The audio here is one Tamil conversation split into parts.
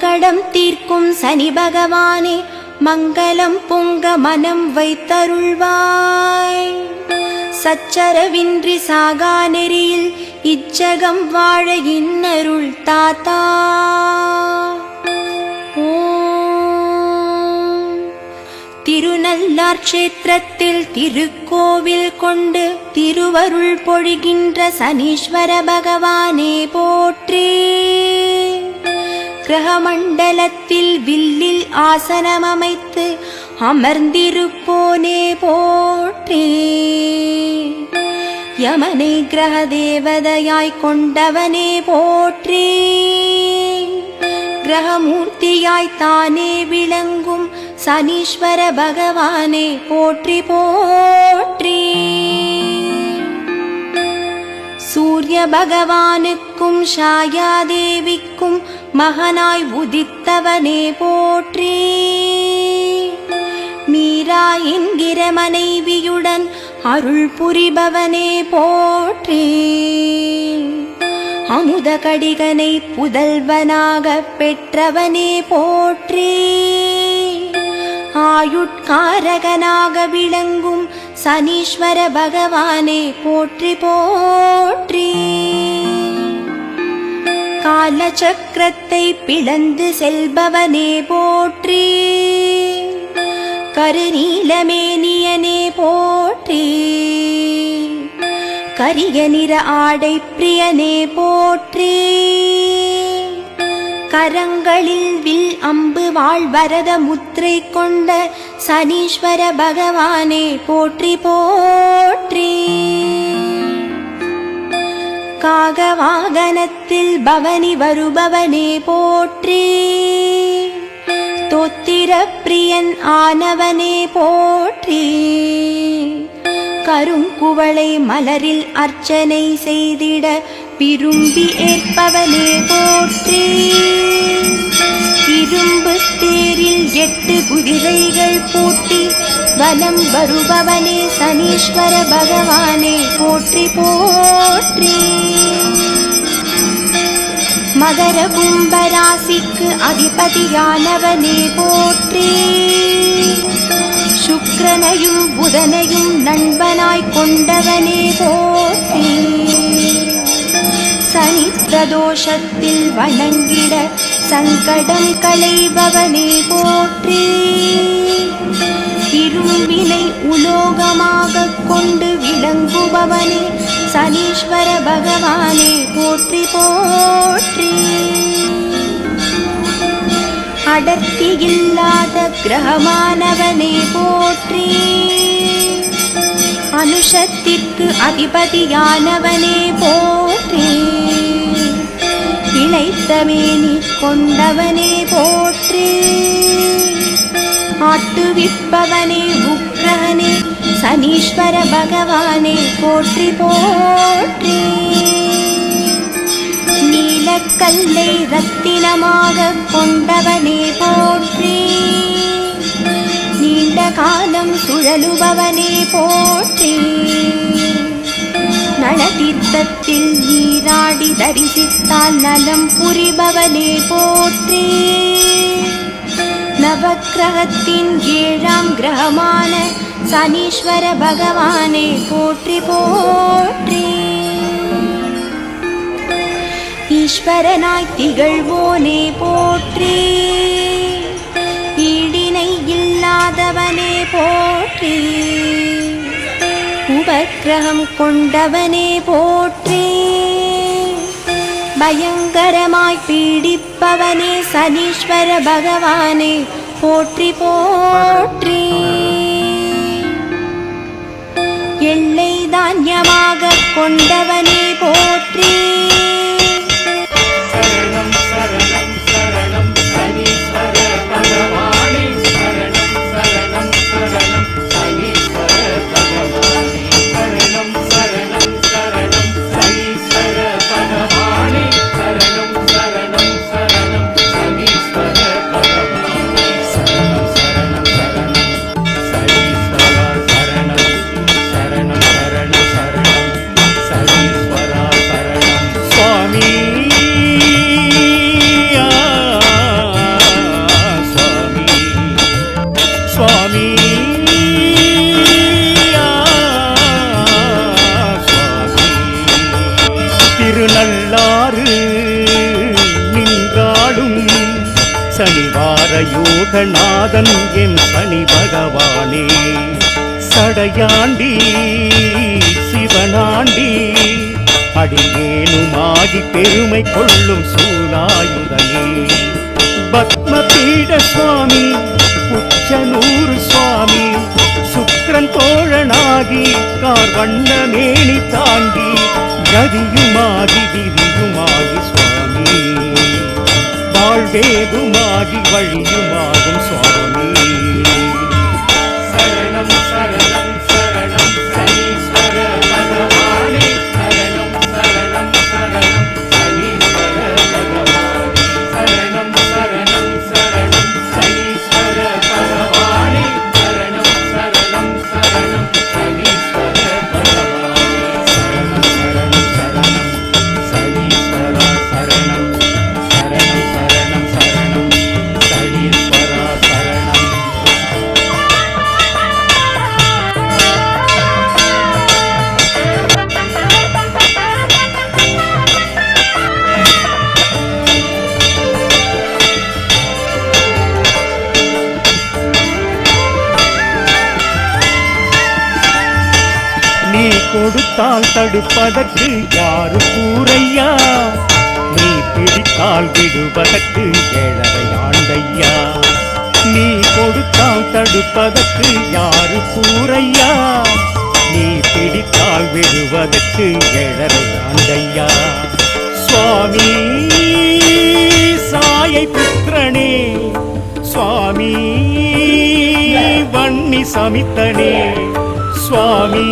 சங்கடம் தீர்க்கும் சனி பகவானே மங்களம் பொங்க மனம் வைத்தருள்வாய். சச்சரவின்றி சாகா நெறியில் இச்சகம் வாழ இன்னருள் தாத்தா. திருநள்ளார் க்ஷேத்திரத்தில் திருக்கோவில் கொண்டு திருவருள் பொழிகின்ற சனீஸ்வர பகவானே போற்றி. கிரகமண்டலத்தில் வில்லில் ஆசனம் அமைத்து அமர்ந்திருப்போனே போற்றி. யமனை கிரக தேவதையாய் கொண்டவனே போற்றி. கிரகமூர்த்தியாய் தானே விளங்கும் சனீஸ்வர பகவானே போற்றி போற்றி. சூரிய பகவானுக்கும் ஷாயாதேவிக்கும் மகனாய் உதித்தவனே போற்றி. மீரா என்கிற மனைவியுடன் அருள் புரிபவனே போற்றி. அமுத கடிகனை புதல்வனாக பெற்றவனே போற்றி. ஆயுட்காரகனாக விளங்கும் சனீஸ்வர பகவானே போற்றி போற்றி. காலச்சக்கரத்தை பிளந்து செல்பவனே போற்றி. கருநீலமேனியனே போற்றி. கரிய நிற ஆடை பிரியனே போற்றி. கரங்களில் வில் அம்பு வாழ் வரத முத்திரை கொண்ட சனீஸ்வர பகவானே போற்றி போற்றி. காகவாகனத்தில் பவனி வருபவனே போற்றி. தோத்திர பிரியன் ஆனவனே போற்றி. கருங்குவளை மலரில் அர்ச்சனை செய்திட விரும்பி ஏற்பவனே போற்றி. இரும்பு தேரில் 8 குதிரைகள் பூட்டி வலம் வருபவனே சனீஸ்வர பகவானே போற்றி போற்றி. மகர கும்பராசிக்கு அதிபதியானவனே போற்றி. சுக்கிரனையும் புதனையும் நண்பனாய் கொண்டவனே போற்றி. சனி பிரதோஷத்தில் வணங்கிட சங்கடம் களைபவனே போற்றி. இரும்பினை உலோகமாக கொண்டு விளங்குபவனே சனீஸ்வர பகவானே போற்றி போற்றி. அடர்த்தி இல்லாத கிரகமானவனே போற்றி. அனுஷத்திற்கு அதிபதியானவனே போற்றி. இளைத்தமேனி கொண்டவனே போற்றி. ஆட்டுவிப்பவனே உக்ரகனே சனீஸ்வர பகவானே போற்றி போற்றி. நீலக்கல்லை ரத்தினமாக கொண்டவனே போற்றி. நீண்ட காலம் சுழலுபவனே போற்றி. நலதீர்த்தத்தில் நீராடி தரிசித்தால் நலம் புரிபவனே போற்றி. நவக்கிரகத்தின் 7ஆம் கிரகமான சனீஸ்வர பகவானே போற்றி போற்றி. ஈஸ்வரனாய் திகழ்வோனே போற்றி. ஈடினை இல்லாதவனே போற்றி. உபக்கிரகம் கொண்டவனே போற்றி. பயங்கரமாய் பீடிப்பவனே சனீஸ்வர பகவானே போற்றி போற்றி. எல்லை தானியமாக கொண்டவனே போற்றி. சரணம் சரணம் சரணம் சனீஸ்வர பகவானே சரணம் சரணம் சரணம் சனீஸ்வர பகவானே சரணம் சரணம் சரணம் சனீஸ்வர பகவானே சரணம் சரணம் சரணம் சனீஸ்வர பகவானே சரணம் சரணம் சரணம் சனீஸ்வர சரணம் சரணம் சரணம் சரணம் சனீஸ்வர சரணம் உலகநாதன் என் சனி பகவானே, சடையாண்டி சிவனாண்டி அடியேனுமாகி பெருமை கொள்ளும் சூலாயுதனே, பத்மபீட சுவாமி உச்சநூறு சுவாமி, சுக்ரன் தோழனாகி கார்வண்ணமேனி தாங்கி கதியுமாகி விதியுமாகி சுவாமி, வாழ்வேதுமாகி வழியுமாகும் சுவாமி. சரணம் சரணம் சரணம் சனீஸ்வர பகவானே, சரணம் சரணம் சரணம் சனீஸ்வர பகவானே, சரணம் சரணம் சரணம் சனீஸ்வர பகவானே, சரணம் சரணம் சரணம் சனீஸ்வர பகவானே, சரணம் சரணம் சரணம் சனீஸ்வரா சரணம், சரணம் சரணம் சரணம் சனீஸ்வரா சரணம். நீ கொடுத்தால் தடுப்பதற்கு யாரு கூரையா, நீ பிடித்தால் விடுவதற்கு 7.5 ஆண்டையா, நீ கொடுத்தால் தடுப்பதற்கு யாரு கூரையா, நீ பிடித்தால் விடுவதற்கு 7.5 ஆண்டையா. சுவாமி சாயை புத்திரனே, சுவாமி வன்னி சமித்தனே, சுவாமி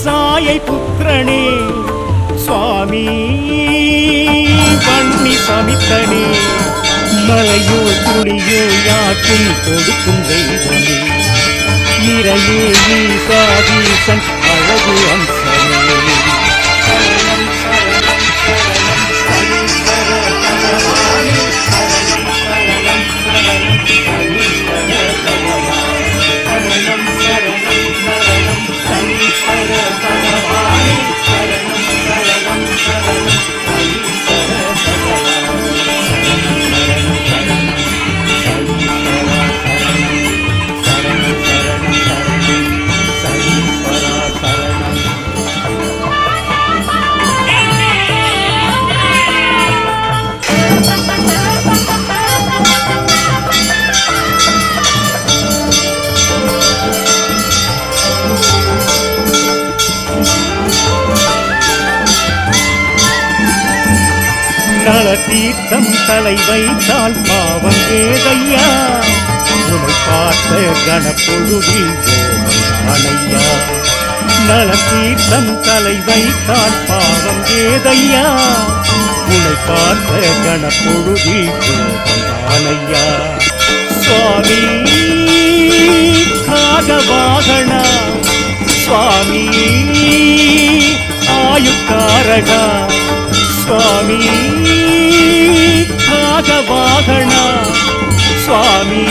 சாயை புத்திரனே, சுவாமி வன்னி சமித்தனே, மலையோ துளியோ யாக்கும் கொடுக்கும் தெய்வமே, நிறையே ஈசாதீசன் அழகு அம்சமே. சரணம் சரணம் சரணம் சனீஸ்வர பகவானே, சரணம் சரணம் சரணம் சனீஸ்வர பகவானே, சரணம் சரணம் சரணம் சனீஸ்வர பகவானே, சரணம் சரணம் சரணம் சனீஸ்வர பகவானே, சரணம் சரணம் சரணம் சனீஸ்வரா சரணம், சரணம் சரணம் சரணம் சனீஸ்வரா சரணம். நல தீர்த்தம் தலை வைத்தால் பாவம் ஏதையா, உனை பார்த்த கணப்பொழுதில் ஓமையானையா, நல தீர்த்தம் தலை வைத்தால் பாவம் ஏதையா, உனை பார்த்த கணப்பொழுதில் ஓமையானையா. சுவாமி காகவாகனா, சுவாமி ஆயுக்காரகா, சுவாமி காகவாகனா, சுவாமி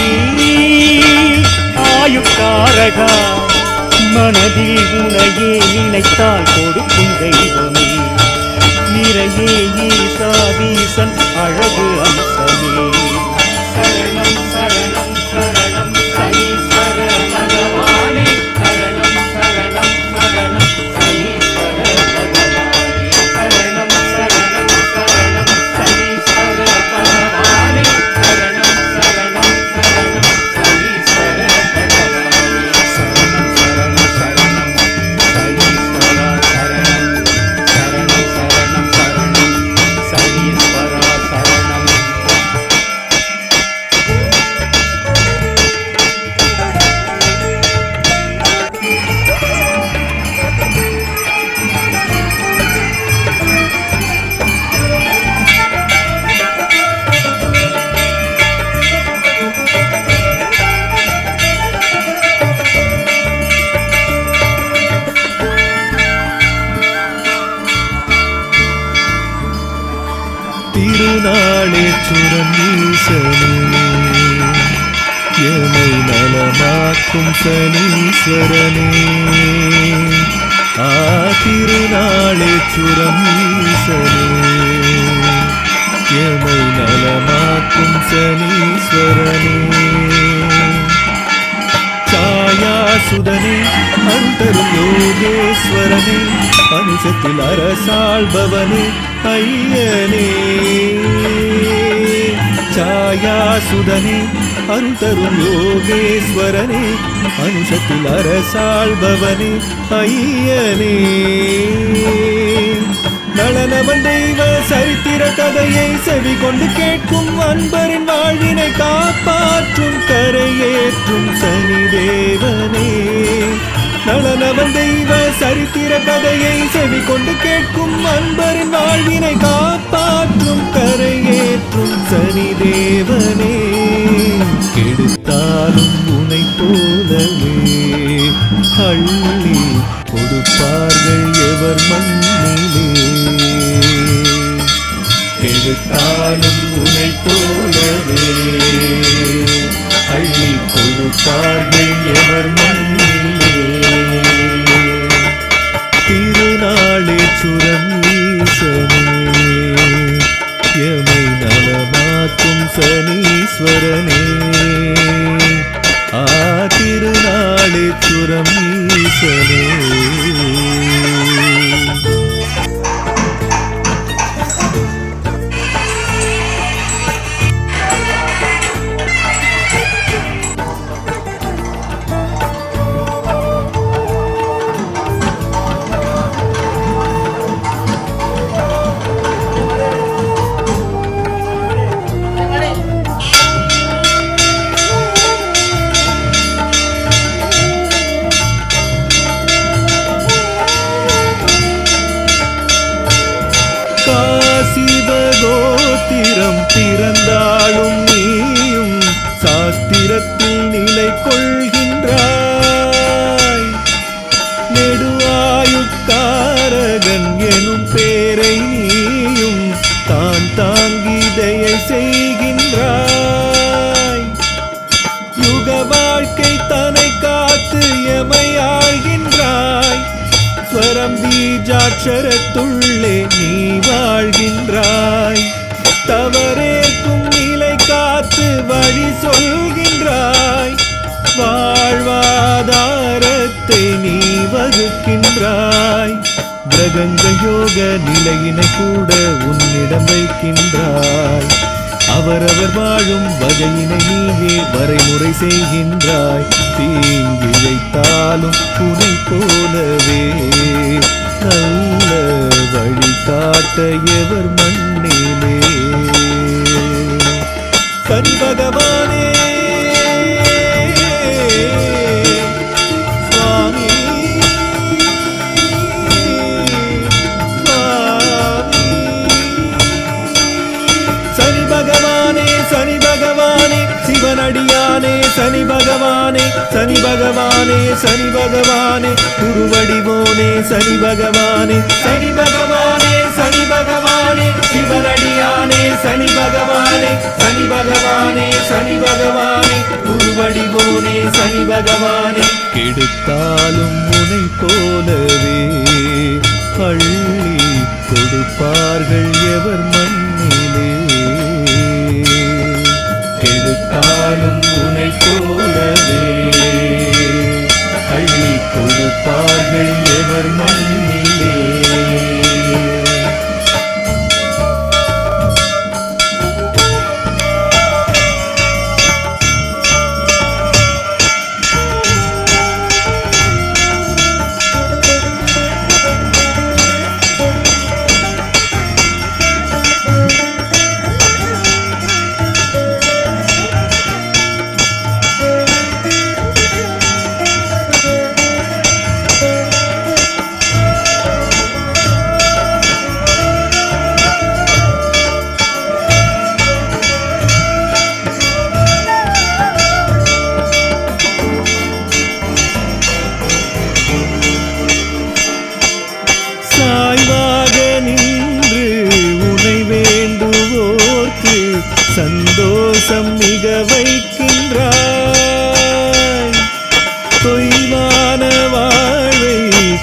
ஆயுக்காரகா, மனதில் உனையே நினைத்தால் கொடுக்கும் தெய்வமே, நிறையே ஈசாதீசன் அழகு அம்சமே. சரணம் சரணம் சரணம் சனீஸ்வர பகவானே, சரணம் சரணம் சரணம் சனீஸ்வர பகவானே, சரணம் சரணம் சரணம் சனீஸ்வர பகவானே, சரணம் சரணம் சரணம் சனீஸ்வர பகவானே, சரணம் சரணம் சரணம் சனீஸ்வரா சரணம், சரணம் சரணம் சரணம் சனீஸ்வரா சரணம். திருநாளேச்சுரம் ஈசனே, எமை நலமாக்கும் சனீஸ்வரனே, திருநாளேச்சுரம் ஈசனே, எமை நலமாக்கும் சனீஸ்வரனே சாயாசுதனே அருள்தரும் யோகேஸ்வரனே அனுஷத்தில் அரசாள்பவனே ஐயனே சாயாசுதனே அருள்தரும் யோகேஸ்வரனே அனுஷத்தில் அரசாள்பவனே ஐயனே நளனவன் தெய்வ சரித்திர கதையை செவி கொண்டு கேட்கும் அன்பரின் வாழ்வினை காப்பாற்றும் கரையேற்றும் சனி தேவனே நளனவன் தெய்வ சரித்திர கதையை செவி கொண்டு கேட்கும் அன்பரின் வாழ்வினை காப்பாற்றும் கரையேற்றும் சனி தேவனே கெடுத்தாலும் உனை போலவே அள்ளி கொடுப்பார்கள் எவர் மண்ணிலே கெடுத்தாலும் உனை போலவே அள்ளி கொடுப்பார்கள் எவர் மண்ணிலே திருநாளே சுரம் ஈசனே எமை நலமாக்கும் சனீஸ்வரனே திருநாளே சுரம் ஈசனே சிவகோத்திரம் பிறந்தாலும் நீயும் சாஸ்திரத்தில் நிலை கொள்கின்றாய் நெடுவாயுக்காரகன் எனும் பேரை நீயும் தான் தாங்கி தயை செய்கின்றாய் யுக வாழ்க்கை தன்னை காத்து எமை ஆழ்கின்றாய் ஸ்வரம் பீஜாட்சரத்துள்ளே நீ வாழ்கின்றாய் தவறேற்கும் நிலை காத்து வழி சொல்கின்றாய் வாழ்வாதாரத்தை நீ வகுக்கின்றாய் கிரகங்கள் யோக நிலையினை கூட உன்னிடம் வைக்கின்றாய் அவரவர் வாழும் வகையினை நீயே வரைமுறை செய்கின்றாய் தீங்கிழைத்தாலும் உனை போலவே நல்ல வழி காட்ட எவர் மண்ணிலே சனி பகவானே சுவாமி சனி பகவானே சனி பகவானே சிவனடியானே சனி பகவானே சனி பகவானே சனி பகவானே குருவடிவோனே சனி பகவானே சனி பகவானே சனி பகவானே சிவனடியானே சனி பகவானே சனி பகவானே சனி பகவானே குருவடிவோனே சனி பகவானே கெடுத்தாலும் உனை போலவே அள்ளி கொடுப்பார்கள் எவர் மண்ணிலே கெடுத்தாலும் உனை போலவே அள்ளி கொடுப்பார்கள் எவர் மண்ணிலே சந்தோஷம் மிக வைக்கின்றாய் தொய்வான வாழ்வை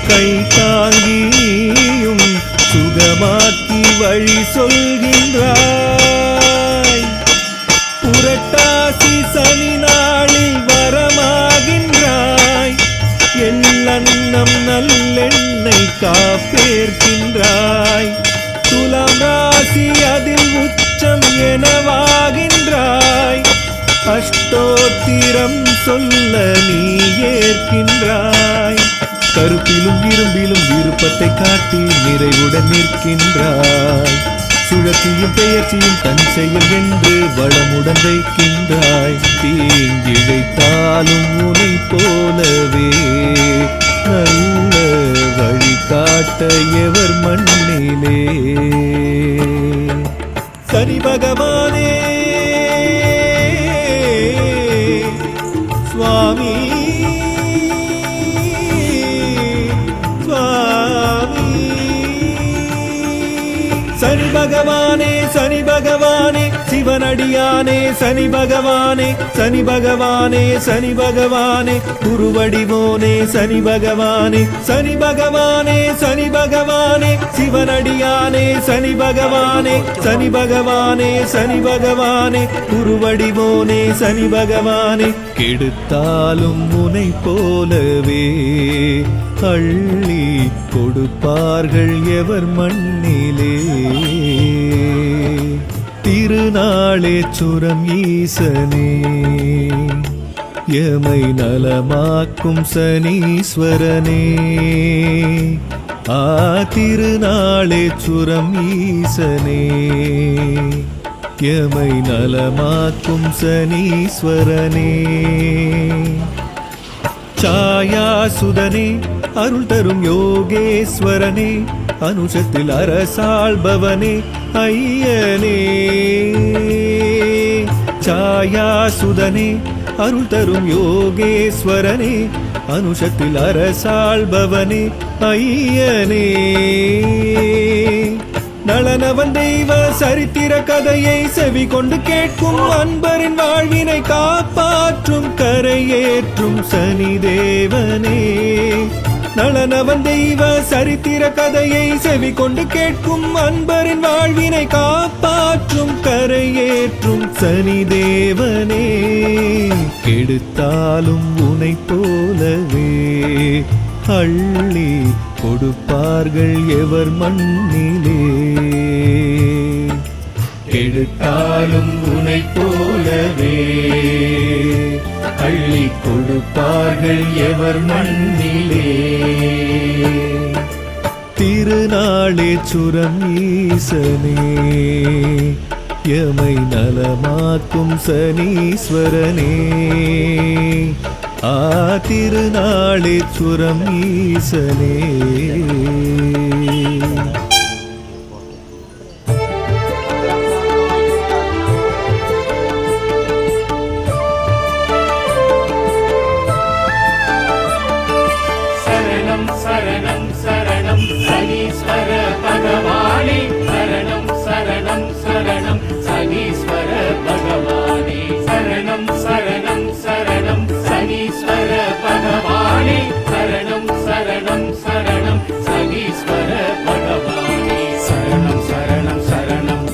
கை தாங்கி நீயும் சுகமாக்கி வழி சொல்கின்றாய் ஸ்தோத்திரம் சொல்ல நீ ஏற்கின்றாய். கருப்பிலும் இரும்பிலும் விருப்பத்தை காட்டி நிறைவுடன் நிற்கின்றாய். சுழற்சியும் பெயர்ச்சியும் தன் செயல் என்று வளமுடன் வைக்கின்றாய். தீங்கிழைத்தாலும் உனை போலவே நல்ல வழி காட்ட எவர் மண்ணிலே. சனி பகவானே சுவாமி சுவாமி. சனி பகவானே சனி பகவானே சிவனடியானே சனி பகவானே சனி பகவானே சனி பகவானே குருவடிவோனே சனி பகவானே சனி பகவானே சனி பகவானே சிவனடியானே சனி பகவானே சனி பகவானே சனி பகவானே குருவடிவோனே சனி பகவானே. கெடுத்தாலும் உனை போலவே அள்ளி கொடுப்பார்கள் எவர் மண்ணிலே. திருநாளேச்சுரம் ஈசனே எமை நலமாக்கும் சனீஸ்வரனே. திருநாளேச்சுரம் ஈசனே எமை நலமாக்கும் சனீஸ்வரனே. சாயாசுதனே அருள் தரும் யோகேஸ்வரனே அனுஷத்தில் அரசாள்பவனே ஐயனே. சாயாசுதனே அருள் தரும் யோகேஸ்வரனே அனுஷத்தில் அரசாள்பவனே ஐயனே. நளனவன் தெய்வ சரித்திர கதையை செவி கொண்டு கேட்கும் அன்பரின் வாழ்வினை காப்பாற்றும் கரையேற்றும் சனி தேவனே. நளனவன் தெய்வ சரித்திர கதையை செவி கொண்டு கேட்கும் அன்பரின் வாழ்வினை காப்பாற்றும் கரையேற்றும் சனி தேவனே. கெடுத்தாலும் உனை போலவே அள்ளி கொடுப்பார்கள் எவர் மண்ணிலே. கெடுத்தாலும் உனை போலவே அள்ளி கொடுப்பார்கள் எவர் மண்ணிலே. திருநாளேச்சுரம் ஈசனே எமை நலமாக்கும் சனீஸ்வரனே. திருநாளேச்சுரம் ஈசனே. சரணம் சரணம் சரணம் சனீஸ்வர பகவானே. சரணம் சரணம் சரணம் சனீஸ்வர பகவானே. சரணம் சரணம் சரணம் சனீஸ்வர பகவானே. சரணம் சரணம் சரணம் சனீஸ்வர பகவானே. சரணம் சரணம் சரணம்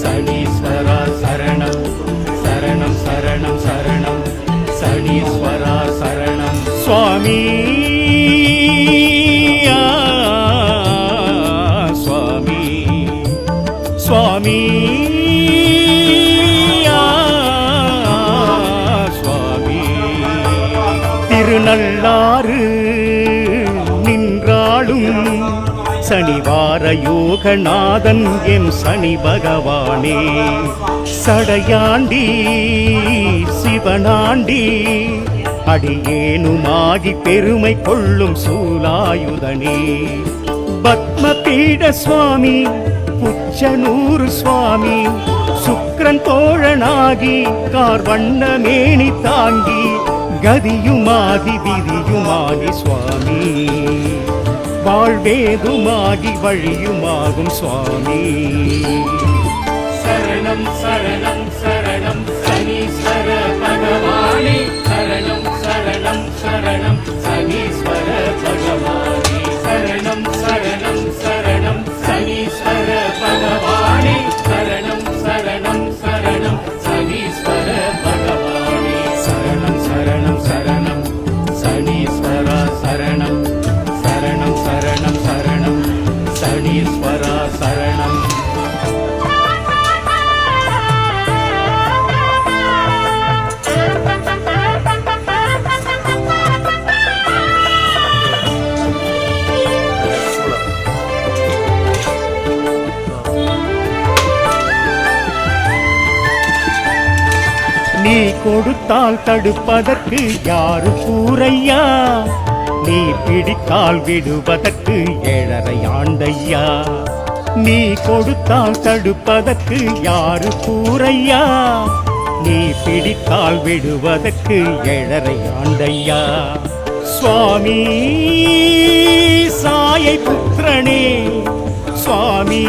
சனீஸ்வரா சரணம். சரணம் சரணம் சரணம் சனீஸ்வரா சரணம். சுவாமி சுவாமி சுவாமி சுவாமி. திருநள்ளாறு நின்றாளும் சனிவார யோகநாதன் எம் சனி பகவானே. சடையாண்டி சிவனாண்டி அடியேனுமாகி பெருமை கொள்ளும் சூலாயுதனே. பத்மபீட சுவாமி புச்சனூர் சுவாமி சுக்ரன் தோழனாகி கார்வண்ண மேனி தாங்கி கதியுமாகி விதியுமாகி சுவாமி. வாழ்வேதுமாகி வழியுமாகும் சுவாமி. சரணம் சரணம் சரணம் சனீஸ்வர பகவானே. சரணம் சரணம் சரணம் சனீஸ்வர பகவானே. சரணம் சரணம் சரணம் சனீஸ்வர பகவானே. சரணம் சரணம் சரணம் சனீஸ்வர பகவானே. சரணம் சரணம் சரணம் சனீஸ்வரா சரணம். சரணம் சரணம் சரணம் சனீஸ்வரா சரணம். கொடுத்தால் தடுப்பதற்கு யாரு கூரையா? நீ பிடித்தால் விடுவதற்கு 7.5 ஆண்டையா? நீ கொடுத்தால் தடுப்பதற்கு யாரு கூரையா? நீ பிடித்தால் விடுவதற்கு 7.5 ஆண்டையா? சுவாமி சாயை புத்திரனே, சுவாமி